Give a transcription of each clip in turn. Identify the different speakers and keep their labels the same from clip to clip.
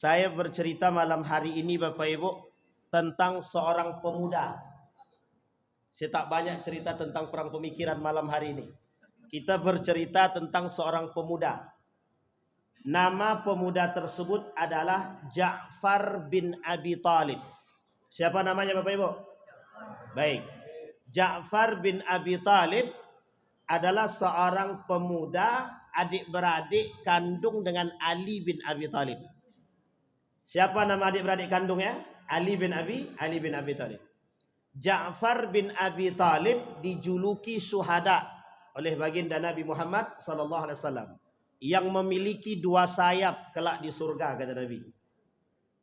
Speaker 1: Saya bercerita malam hari ini Bapak Ibu tentang seorang pemuda. Saya tak banyak cerita tentang perang pemikiran malam hari ini. Kita bercerita tentang seorang pemuda. Nama pemuda tersebut adalah Ja'far bin Abi Talib. Siapa namanya Bapak Ibu? Baik. Ja'far bin Abi Talib adalah seorang pemuda adik-beradik kandung dengan Ali bin Abi Talib. Siapa nama adik-beradik kandungnya? Ali bin Abi Talib. Ja'far bin Abi Talib dijuluki syuhada oleh baginda Nabi Muhammad sallallahu alaihi wasallam yang memiliki dua sayap kelak di surga, kata Nabi.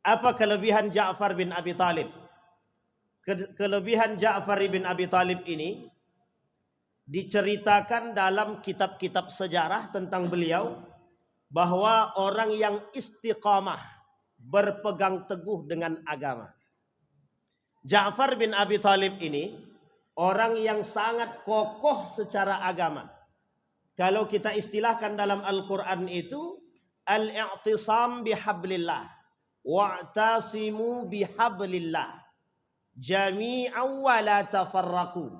Speaker 1: Apa kelebihan Ja'far bin Abi Talib? Kelebihan Ja'far bin Abi Talib ini diceritakan dalam kitab-kitab sejarah tentang beliau bahwa orang yang istiqamah, berpegang teguh dengan agama. Ja'far bin Abi Talib ini orang yang sangat kokoh secara agama. Kalau kita istilahkan dalam Al-Quran itu al-i'tisam bihablillah wa'tasimu bihablillah jami'an wa la tafarraqu.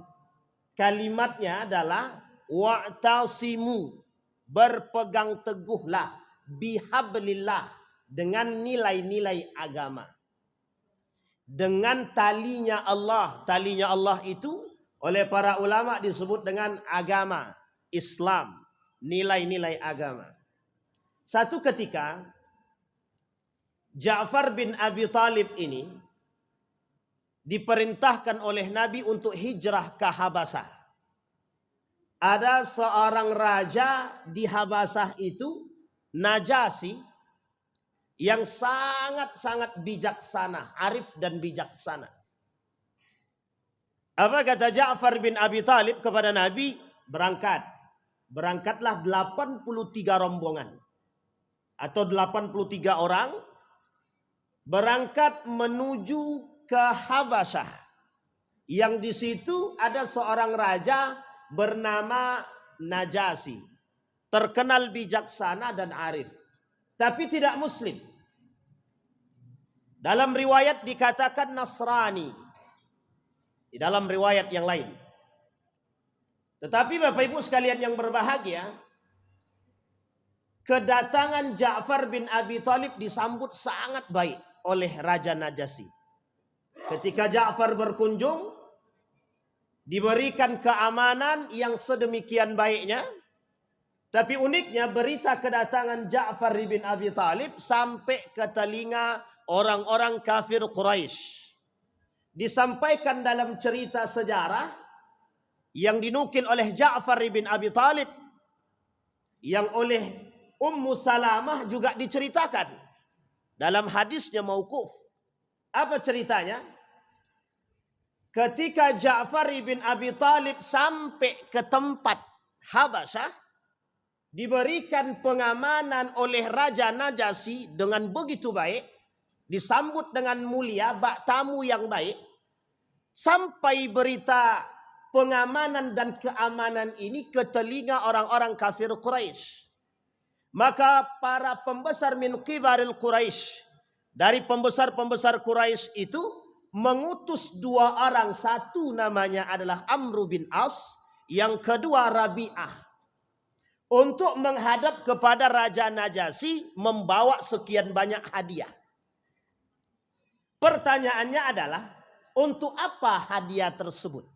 Speaker 1: Kalimatnya adalah wa'tasimu, berpegang teguhlah, bihablillah, dengan nilai-nilai agama. Dengan talinya Allah. Talinya Allah itu oleh para ulama disebut dengan agama Islam, nilai-nilai agama. Satu ketika Ja'far bin Abi Talib ini diperintahkan oleh Nabi untuk hijrah ke Habasah. Ada seorang raja di Habasah itu, Najasyi, yang sangat-sangat bijaksana, arif dan bijaksana. Apa kata Ja'far bin Abi Talib kepada Nabi? Berangkat. Berangkatlah 83 rombongan atau 83 orang berangkat menuju ke Habasyah. Yang di situ ada seorang raja bernama Najasyi, terkenal bijaksana dan arif, tapi tidak muslim. Dalam riwayat dikatakan Nasrani, di dalam riwayat yang lain. Tetapi Bapak Ibu sekalian yang berbahagia, kedatangan Ja'far bin Abi Talib disambut sangat baik oleh Raja Najasyi. Ketika Ja'far berkunjung, diberikan keamanan yang sedemikian baiknya. Tapi uniknya berita kedatangan Ja'far bin Abi Talib sampai ke telinga orang-orang kafir Quraisy. Disampaikan dalam cerita sejarah yang dinukil oleh Ja'far bin Abi Talib, yang oleh Ummu Salamah juga diceritakan dalam hadisnya mauquf. Apa ceritanya? Ketika Ja'far bin Abi Talib sampai ke tempat Habasyah, diberikan pengamanan oleh Raja Najasyi dengan begitu baik, disambut dengan mulia, bak tamu yang baik, sampai berita pengamanan dan keamanan ini ke telinga orang-orang kafir Quraisy. Maka para pembesar min kibaril Quraisy, dari pembesar-pembesar Quraisy itu mengutus dua orang, satu namanya adalah Amr bin As, yang kedua Rabi'ah, untuk menghadap kepada Raja Najasyi membawa sekian banyak hadiah. Pertanyaannya adalah, untuk apa hadiah tersebut?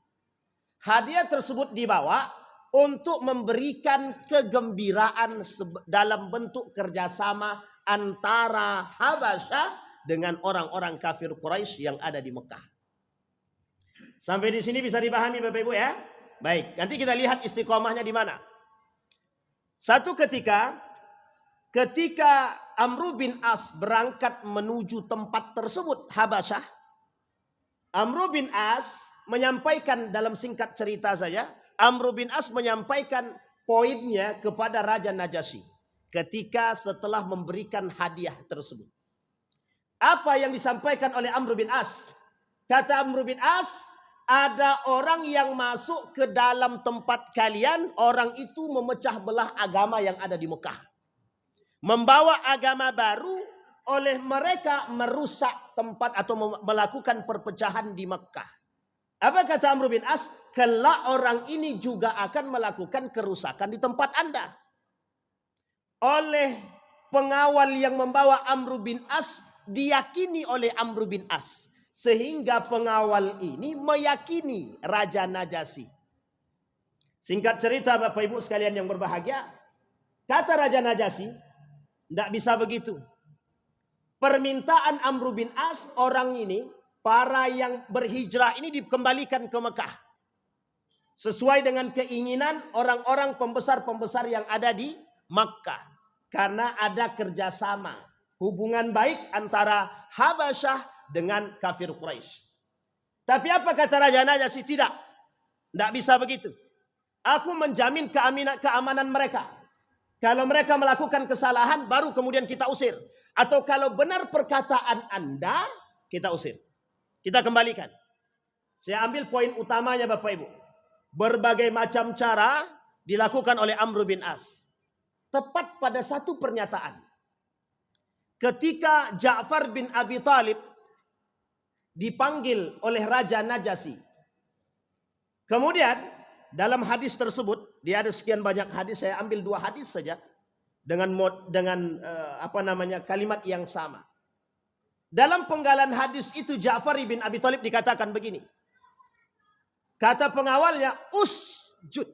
Speaker 1: Hadiah tersebut dibawa untuk memberikan kegembiraan dalam bentuk kerjasama antara Habasyah dengan orang-orang kafir Quraisy yang ada di Mekah. Sampai di sini bisa dipahami Bapak Ibu ya? Baik, nanti kita lihat istiqomahnya di mana. Satu ketika Amr bin As berangkat menuju tempat tersebut, Habasyah, Amr bin As menyampaikan, dalam singkat cerita saja, Amr bin As menyampaikan poinnya kepada Raja Najasyi ketika setelah memberikan hadiah tersebut. Apa yang disampaikan oleh Amr bin As? Kata Amr bin As, ada orang yang masuk ke dalam tempat kalian, orang itu memecah belah agama yang ada di Mekah. Membawa agama baru oleh mereka merusak tempat atau melakukan perpecahan di Mekah. Apa kata Amr bin As? Kelak orang ini juga akan melakukan kerusakan di tempat Anda. Oleh pengawal yang membawa Amr bin As, diyakini oleh Amr bin As. Sehingga pengawal ini meyakini Raja Najasyi. Singkat cerita Bapak Ibu sekalian yang berbahagia, kata Raja Najasyi, tidak bisa begitu. Permintaan Amr bin As, orang ini, para yang berhijrah ini dikembalikan ke Mekah. Sesuai dengan keinginan orang-orang pembesar-pembesar yang ada di Makkah. Karena ada kerjasama, hubungan baik antara Habasyah dengan kafir Quraisy. Tapi apa kata Raja Najasyi? Tidak bisa begitu. Aku menjamin keamanan mereka. Kalau mereka melakukan kesalahan, baru kemudian kita usir. Atau kalau benar perkataan Anda, kita usir. Kita kembalikan. Saya ambil poin utamanya Bapak Ibu. Berbagai macam cara dilakukan oleh Amr bin As. Tepat pada satu pernyataan. Ketika Ja'far bin Abi Thalib dipanggil oleh Raja Najasyi. Kemudian dalam hadis tersebut, dia ada sekian banyak hadis, saya ambil 2 hadis saja dengan kalimat yang sama. Dalam penggalan hadis itu Ja'far bin Abi Thalib dikatakan begini. Kata pengawalnya, usjud.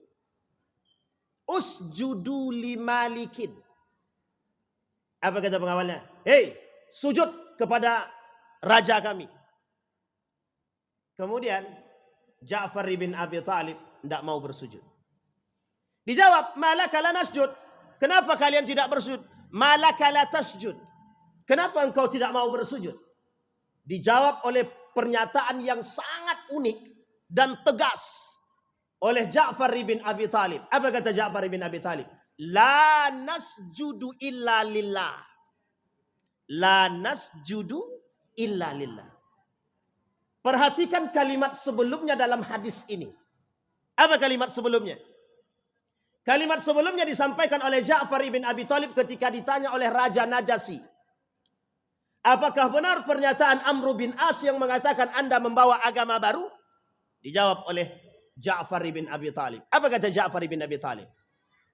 Speaker 1: Usjudu limalikin. Apa kata pengawalnya? Hei, sujud kepada raja kami. Kemudian Ja'far bin Abi Thalib tidak mau bersujud. Dijawab, malaka la nasjud. Kenapa kalian tidak bersujud? Malaka la tasjud. Kenapa engkau tidak mau bersujud? Dijawab oleh pernyataan yang sangat unik dan tegas oleh Ja'far bin Abi Thalib. Apa kata Ja'far bin Abi Thalib? La nasjudu illa lillah. La nasjudu illa lillah. Perhatikan kalimat sebelumnya dalam hadis ini. Apa kalimat sebelumnya? Kalimat sebelumnya disampaikan oleh Ja'far bin Abi Thalib ketika ditanya oleh Raja Najasyi. Apakah benar pernyataan Amr bin As yang mengatakan Anda membawa agama baru? Dijawab oleh Ja'far bin Abi Thalib. Apa kata Ja'far bin Abi Thalib?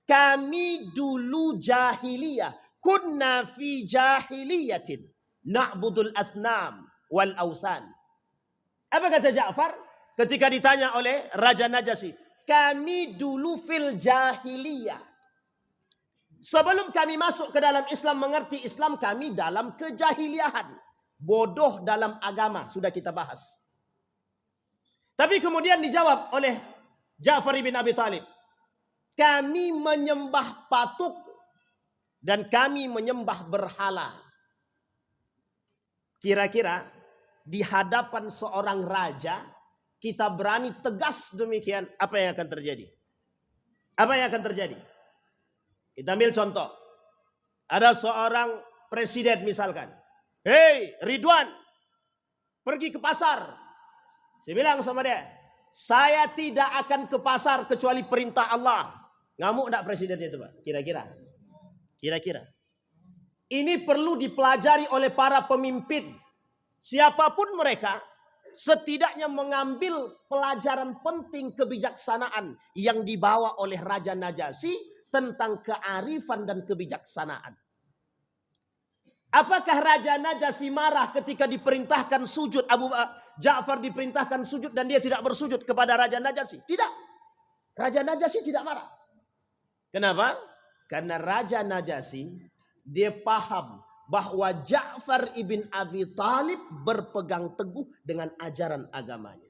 Speaker 1: Kami dulu jahiliyah. Kunna fi jahiliyatin. Na'budul asnam wal awsan. Apa kata Ja'far ketika ditanya oleh Raja Najasyi? Kami dulu fil jahiliyah. Sebelum kami masuk ke dalam Islam, mengerti Islam, kami dalam kejahiliahan. Bodoh dalam agama, sudah kita bahas. Tapi kemudian dijawab oleh Ja'far bin Abi Thalib. Kami menyembah patung dan kami menyembah berhala. Kira-kira di hadapan seorang raja, kita berani tegas demikian, apa yang akan terjadi? Apa yang akan terjadi? Kita ambil contoh. Ada seorang presiden misalkan. Hei Ridwan, pergi ke pasar. Saya bilang sama dia, saya tidak akan ke pasar kecuali perintah Allah. Ngamuk enggak presidennya itu Pak? Kira-kira. Kira-kira. Ini perlu dipelajari oleh para pemimpin. Siapapun mereka, setidaknya mengambil pelajaran penting kebijaksanaan yang dibawa oleh Raja Najasyi tentang kearifan dan kebijaksanaan. Apakah Raja Najasyi marah ketika diperintahkan sujud? Ja'far diperintahkan sujud dan dia tidak bersujud kepada Raja Najasyi? Tidak. Raja Najasyi tidak marah. Kenapa? Karena Raja Najasyi dia paham bahwa Ja'far ibn Abi Thalib berpegang teguh dengan ajaran agamanya.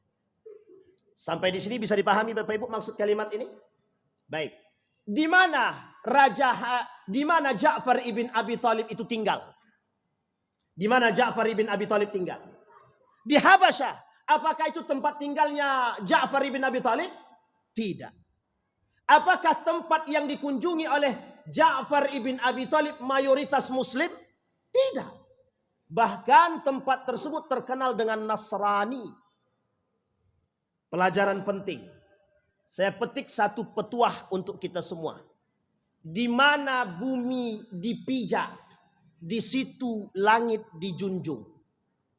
Speaker 1: Sampai di sini bisa dipahami Bapak Ibu maksud kalimat ini? Baik. Di mana Ja'far ibn Abi Thalib itu tinggal? Di mana Ja'far ibn Abi Thalib tinggal? Di Habasyah. Apakah itu tempat tinggalnya Ja'far ibn Abi Thalib? Tidak. Apakah tempat yang dikunjungi oleh Ja'far ibn Abi Thalib mayoritas Muslim? Tidak. Bahkan tempat tersebut terkenal dengan Nasrani. Pelajaran penting. Saya petik satu petuah untuk kita semua. Di mana bumi dipijak, di situ langit dijunjung.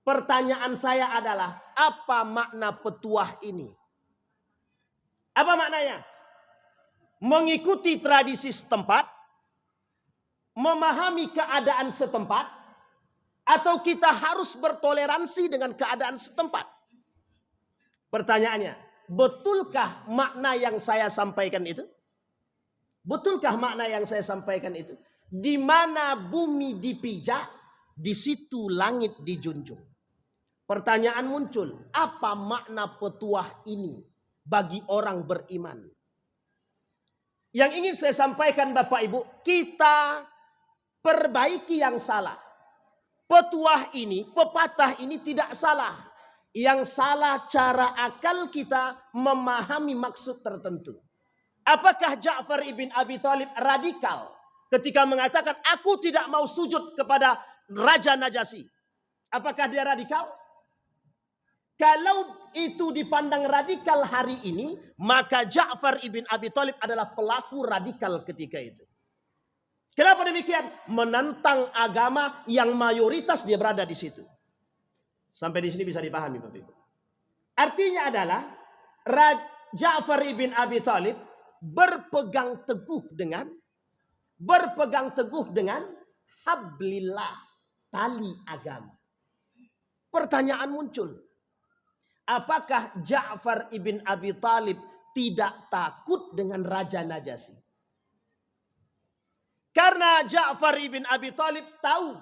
Speaker 1: Pertanyaan saya adalah, apa makna petuah ini? Apa maknanya? Mengikuti tradisi setempat, memahami keadaan setempat, atau kita harus bertoleransi dengan keadaan setempat? Pertanyaannya, betulkah makna yang saya sampaikan itu? Betulkah makna yang saya sampaikan itu? Di mana bumi dipijak, di situ langit dijunjung. Pertanyaan muncul, apa makna petuah ini bagi orang beriman? Yang ingin saya sampaikan Bapak Ibu, kita perbaiki yang salah. Petuah ini, pepatah ini tidak salah. Yang salah cara akal kita memahami maksud tertentu. Apakah Ja'far ibn Abi Thalib radikal ketika mengatakan aku tidak mau sujud kepada Raja Najasyi? Apakah dia radikal? Kalau itu dipandang radikal hari ini, maka Ja'far ibn Abi Thalib adalah pelaku radikal ketika itu. Kenapa demikian? Menentang agama yang mayoritas dia berada di situ. Sampai di sini bisa dipahami Bapak Ibu. Artinya adalah Ja'far ibn Abi Thalib berpegang teguh dengan hablillah, tali agama. Pertanyaan muncul. Apakah Ja'far ibn Abi Thalib tidak takut dengan Raja Najasyi? Karena Ja'far ibn Abi Thalib tahu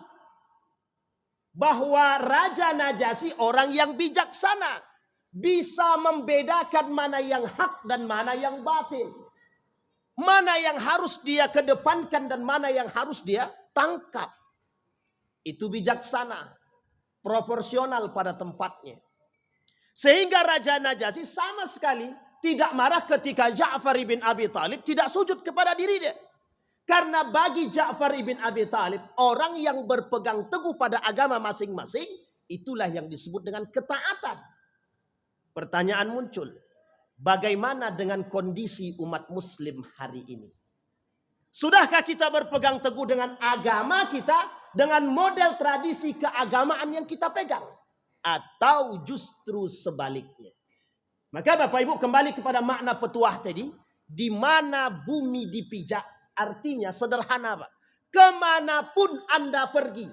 Speaker 1: bahwa Raja Najasyi orang yang bijaksana, bisa membedakan mana yang hak dan mana yang batil, mana yang harus dia kedepankan dan mana yang harus dia tangkap. Itu bijaksana, proporsional pada tempatnya. Sehingga Raja Najasyi sama sekali tidak marah ketika Ja'far ibn Abi Thalib tidak sujud kepada diri dia. Karena bagi Ja'far ibn Abi Thalib, orang yang berpegang teguh pada agama masing-masing, itulah yang disebut dengan ketaatan. Pertanyaan muncul, bagaimana dengan kondisi umat muslim hari ini? Sudahkah kita berpegang teguh dengan agama kita, dengan model tradisi keagamaan yang kita pegang? Atau justru sebaliknya? Maka Bapak Ibu kembali kepada makna petuah tadi, di mana bumi dipijak. Artinya sederhana Pak. Kemanapun Anda pergi,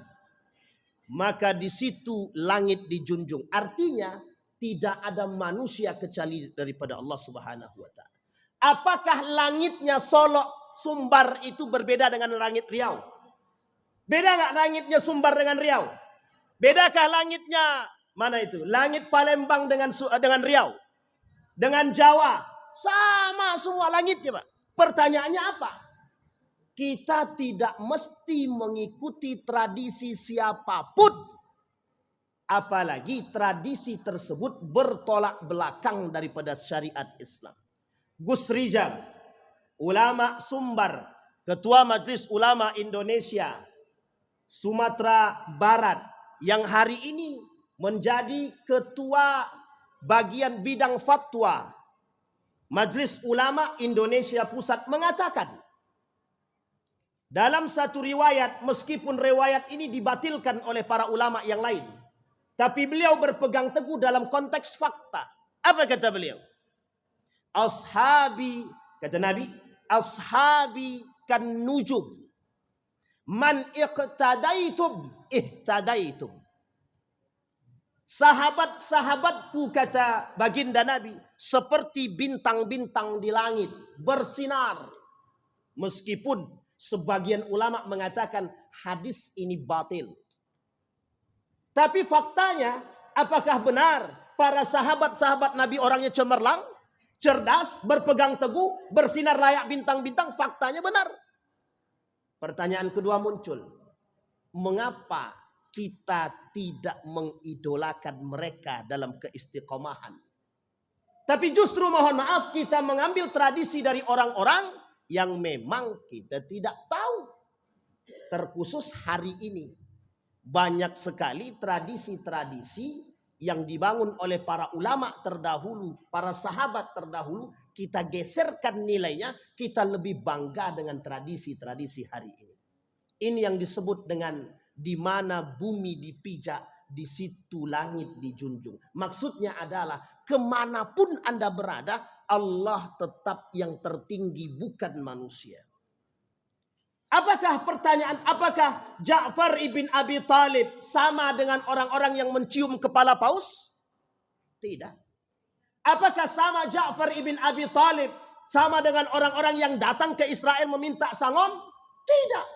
Speaker 1: maka di situ langit dijunjung. Artinya tidak ada manusia kecuali daripada Allah Subhanahu wa Ta'ala. Apakah langitnya Solo Sumbar itu berbeda dengan langit Riau? Beda nggak langitnya Sumbar dengan Riau? Bedakah langitnya mana itu? Langit Palembang dengan Riau? Dengan Jawa? Sama semua langitnya Pak. Pertanyaannya apa? Kita tidak mesti mengikuti tradisi siapapun. Apalagi tradisi tersebut bertolak belakang daripada syariat Islam. Gus Rijal, ulama Sumbar, Ketua Majelis Ulama Indonesia, Sumatera Barat, yang hari ini menjadi Ketua bagian bidang fatwa Majelis Ulama Indonesia Pusat mengatakan, dalam satu riwayat, meskipun riwayat ini dibatilkan oleh para ulama yang lain, tapi beliau berpegang teguh dalam konteks fakta. Apa kata beliau? Ashabi, kata Nabi, ashabi kan nujum. Man iqtadaitum, ihtadaitum. Sahabat-sahabatku, kata baginda Nabi, seperti bintang-bintang di langit, bersinar. Meskipun sebagian ulama mengatakan hadis ini batil. Tapi faktanya, apakah benar para sahabat-sahabat Nabi orangnya cemerlang, cerdas, berpegang teguh, bersinar layak bintang-bintang? Faktanya benar. Pertanyaan kedua muncul. Mengapa kita tidak mengidolakan mereka dalam keistiqomahan? Tapi justru mohon maaf, kita mengambil tradisi dari orang-orang yang memang kita tidak tahu. Terkhusus hari ini, banyak sekali tradisi-tradisi yang dibangun oleh para ulama terdahulu, para sahabat terdahulu, kita geserkan nilainya, kita lebih bangga dengan tradisi-tradisi hari ini. Ini yang disebut dengan Di mana bumi dipijak, di situ langit dijunjung. Maksudnya adalah kemanapun Anda berada, Allah tetap yang tertinggi, bukan manusia. Apakah pertanyaan, apakah Ja'far ibn Abi Talib sama dengan orang-orang yang mencium kepala paus? Tidak. Apakah sama Ja'far ibn Abi Talib sama dengan orang-orang yang datang ke Israel meminta sangon? Tidak.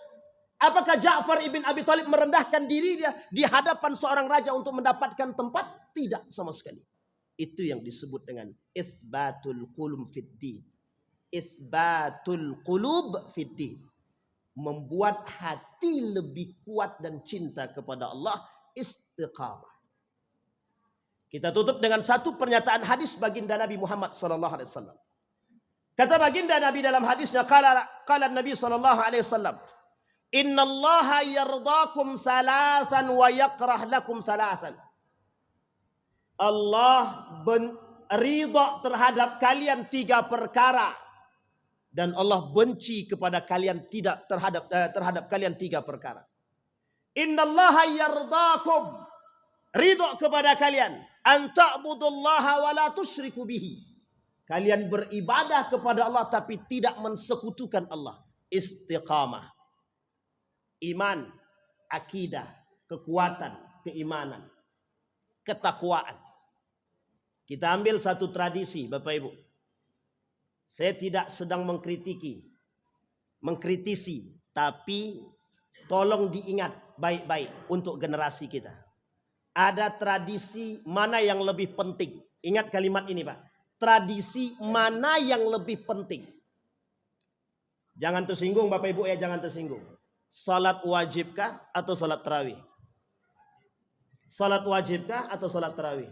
Speaker 1: Apakah Ja'far ibn Abi Talib merendahkan diri dia di hadapan seorang raja untuk mendapatkan tempat? Tidak sama sekali. Itu yang disebut dengan itsbatul qulub fiddin. Itsbatul qulub fiddin. Membuat hati lebih kuat dan cinta kepada Allah, istiqamah. Kita tutup dengan satu pernyataan hadis baginda Nabi Muhammad SAW. Kata baginda Nabi dalam hadisnya, qala Nabi SAW, Inna Allah yardakum salasan wa yakrah lakum salasan. Allah ridha terhadap kalian 3 perkara. Dan Allah benci kepada kalian tidak terhadap kalian 3 perkara. Innallaha yardakum, ridha kepada kalian, an ta'budullaha wa la tusyriku bihi. Kalian beribadah kepada Allah tapi tidak mensekutukan Allah. Istiqamah. Iman, akidah, kekuatan, keimanan, ketakwaan. Kita ambil satu tradisi, Bapak Ibu. Saya tidak sedang mengkritisi, tapi tolong diingat baik-baik untuk generasi kita. Ada tradisi mana yang lebih penting? Ingat kalimat ini, Pak. Tradisi mana yang lebih penting? Jangan tersinggung, Bapak Ibu ya, jangan tersinggung. Salat wajibkah atau salat tarawih? Salat wajibkah atau salat tarawih?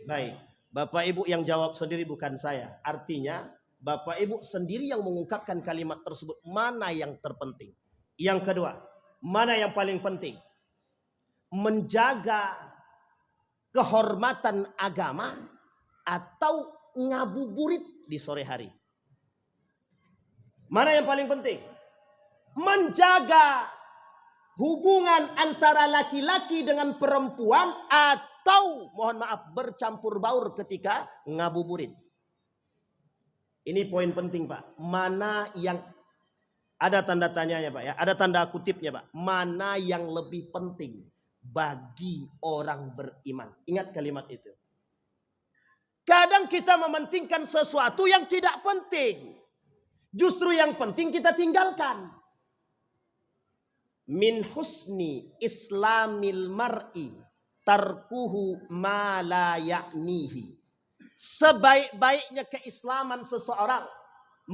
Speaker 1: Baik. Bapak Ibu yang jawab sendiri, bukan saya. Artinya Bapak Ibu sendiri yang mengungkapkan kalimat tersebut, mana yang terpenting. Yang kedua, mana yang paling penting? Menjaga kehormatan agama atau ngabuburit di sore hari? Mana yang paling penting? Menjaga hubungan antara laki-laki dengan perempuan atau, mohon maaf, bercampur baur ketika ngabuburit? Ini poin penting, Pak. Mana yang ada tanda tanyanya, Pak ya? Ada tanda kutipnya, Pak. Mana yang lebih penting bagi orang beriman? Ingat kalimat itu. Kadang kita mementingkan sesuatu yang tidak penting. Justru yang penting kita tinggalkan. Min husni islamil mar'i tarkuhu ma la ya'nihi. Sebaik-baiknya keislaman seseorang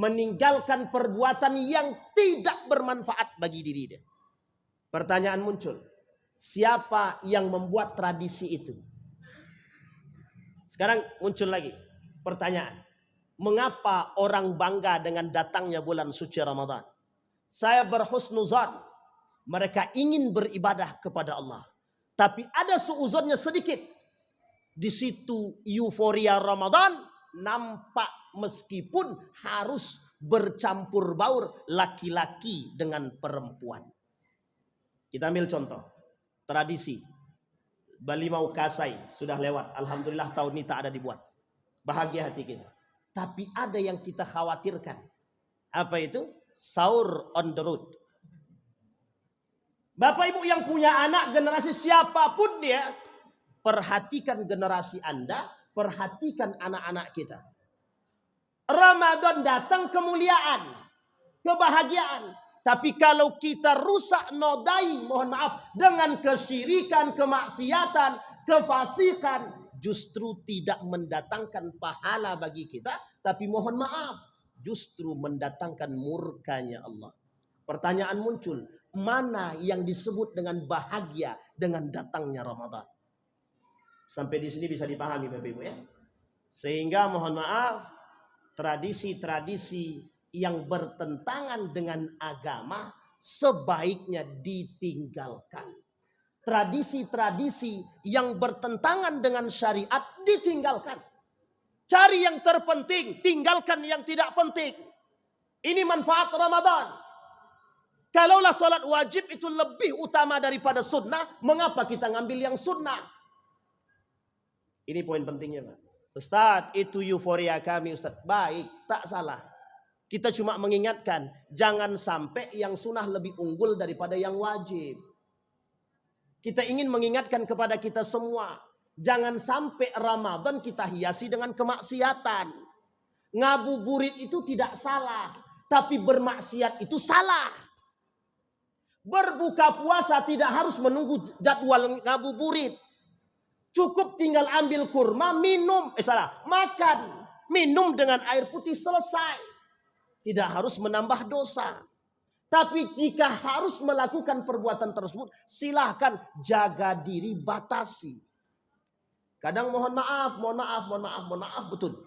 Speaker 1: meninggalkan perbuatan yang tidak bermanfaat bagi diri dia. Pertanyaan muncul, siapa yang membuat tradisi itu? Sekarang muncul lagi pertanyaan, mengapa orang bangga dengan datangnya bulan suci Ramadan? Saya berhusnuzan, mereka ingin beribadah kepada Allah, tapi ada suuzonnya sedikit. Di situ euforia Ramadan nampak, meskipun harus bercampur baur laki-laki dengan perempuan. Kita ambil contoh tradisi Balimau Kasai sudah lewat, alhamdulillah tahun ini tak ada dibuat. Bahagia hati kita. Tapi ada yang kita khawatirkan. Apa itu? Sahur on the road. Bapak Ibu yang punya anak, generasi siapapun dia, perhatikan generasi Anda, perhatikan anak-anak kita. Ramadan datang kemuliaan, kebahagiaan. Tapi kalau kita rusak nodai, mohon maaf, dengan kesyirikan, kemaksiatan, kefasikan, justru tidak mendatangkan pahala bagi kita. Tapi mohon maaf, justru mendatangkan murkanya Allah. Pertanyaan muncul, mana yang disebut dengan bahagia dengan datangnya Ramadan? Sampai di sini bisa dipahami Bapak Ibu ya. Sehingga mohon maaf, tradisi-tradisi yang bertentangan dengan agama sebaiknya ditinggalkan. Tradisi-tradisi yang bertentangan dengan syariat ditinggalkan. Cari yang terpenting, tinggalkan yang tidak penting. Ini manfaat Ramadan. Kalaulah sholat wajib itu lebih utama daripada sunnah, mengapa kita ngambil yang sunnah? Ini poin pentingnya, Pak. Ustaz, itu euforia kami, Ustaz. Baik, tak salah. Kita cuma mengingatkan, jangan sampai yang sunnah lebih unggul daripada yang wajib. Kita ingin mengingatkan kepada kita semua, jangan sampai Ramadan kita hiasi dengan kemaksiatan. Ngabuburit itu tidak salah, tapi bermaksiat itu salah. Berbuka puasa tidak harus menunggu jadwal ngabuburit. Cukup tinggal ambil kurma, makan, minum dengan air putih, selesai. Tidak harus menambah dosa. Tapi jika harus melakukan perbuatan tersebut, silahkan jaga diri, batasi. Kadang mohon maaf betul.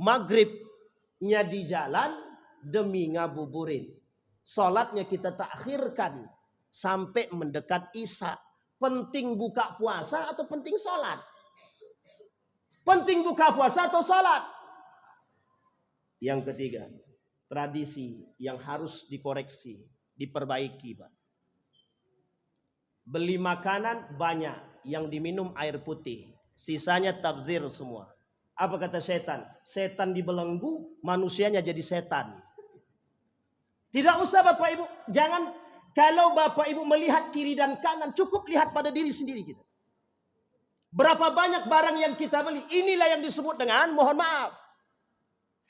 Speaker 1: Maghribnya di jalan demi ngabuburit. Sholatnya kita takhirkan sampai mendekat isya. Penting buka puasa atau penting sholat? Penting buka puasa atau sholat? Yang ketiga, tradisi yang harus dikoreksi, diperbaiki, Pak. Beli makanan banyak, yang diminum air putih, sisanya tabdzir semua. Apa kata setan? Setan dibelenggu, manusianya jadi setan. Tidak usah Bapak Ibu, jangan. Kalau Bapak Ibu melihat kiri dan kanan, cukup lihat pada diri sendiri kita. Berapa banyak barang yang kita beli, inilah yang disebut dengan, mohon maaf,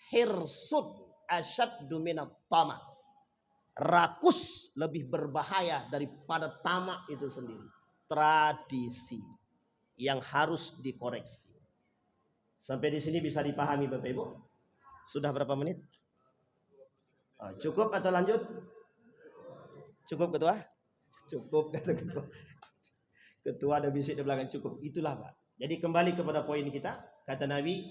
Speaker 1: hirsud asyaddu minat tamak. Rakus lebih berbahaya daripada tamak itu sendiri. Tradisi yang harus dikoreksi. Sampai di sini bisa dipahami Bapak Ibu? Sudah berapa menit? Cukup atau lanjut? Cukup ketua? Cukup kata ketua. Ketua ada bisik di belakang, cukup. Itulah Pak. Jadi kembali kepada poin kita. Kata Nabi,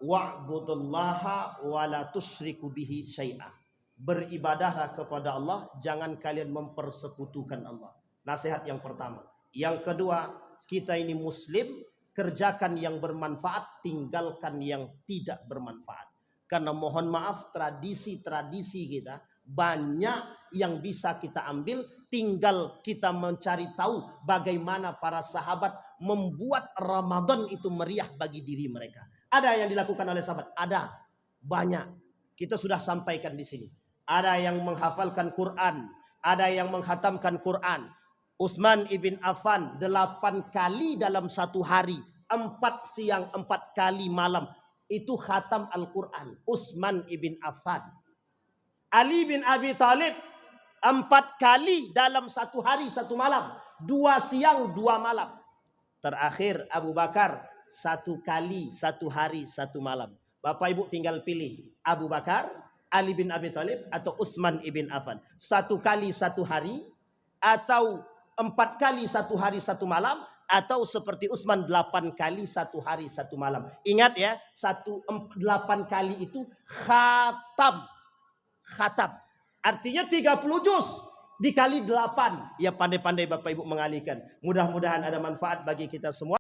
Speaker 1: wa'budullaha wa la tusyriku bihi syai'ah. Beribadahlah kepada Allah, jangan kalian mempersekutukan Allah. Nasihat yang pertama. Yang kedua, kita ini muslim, kerjakan yang bermanfaat, tinggalkan yang tidak bermanfaat. Karena mohon maaf, tradisi-tradisi kita banyak yang bisa kita ambil, tinggal kita mencari tahu bagaimana para sahabat membuat Ramadan itu meriah bagi diri mereka. Ada yang dilakukan oleh sahabat? Ada. Banyak. Kita sudah sampaikan di sini. Ada yang menghafalkan Quran, ada yang menghatamkan Quran. Utsman ibn Affan 8 kali dalam satu hari, 4 siang 4 kali malam, itu khatam Al-Quran. Utsman ibn Affan. Ali bin Abi Thalib 4 kali dalam satu hari satu malam, 2 siang 2 malam. Terakhir Abu Bakar 1 kali satu hari satu malam. Bapak Ibu tinggal pilih, Abu Bakar, Ali bin Abi Thalib atau Utsman ibn Affan. 1 kali satu hari, atau 4 kali satu hari satu malam, atau seperti Utsman 8 kali satu hari satu malam. Ingat ya, 8 kali itu khatam. Khatam. Artinya 30 juz dikali 8. Ya pandai-pandai Bapak Ibu mengalihkan. Mudah-mudahan ada manfaat bagi kita semua.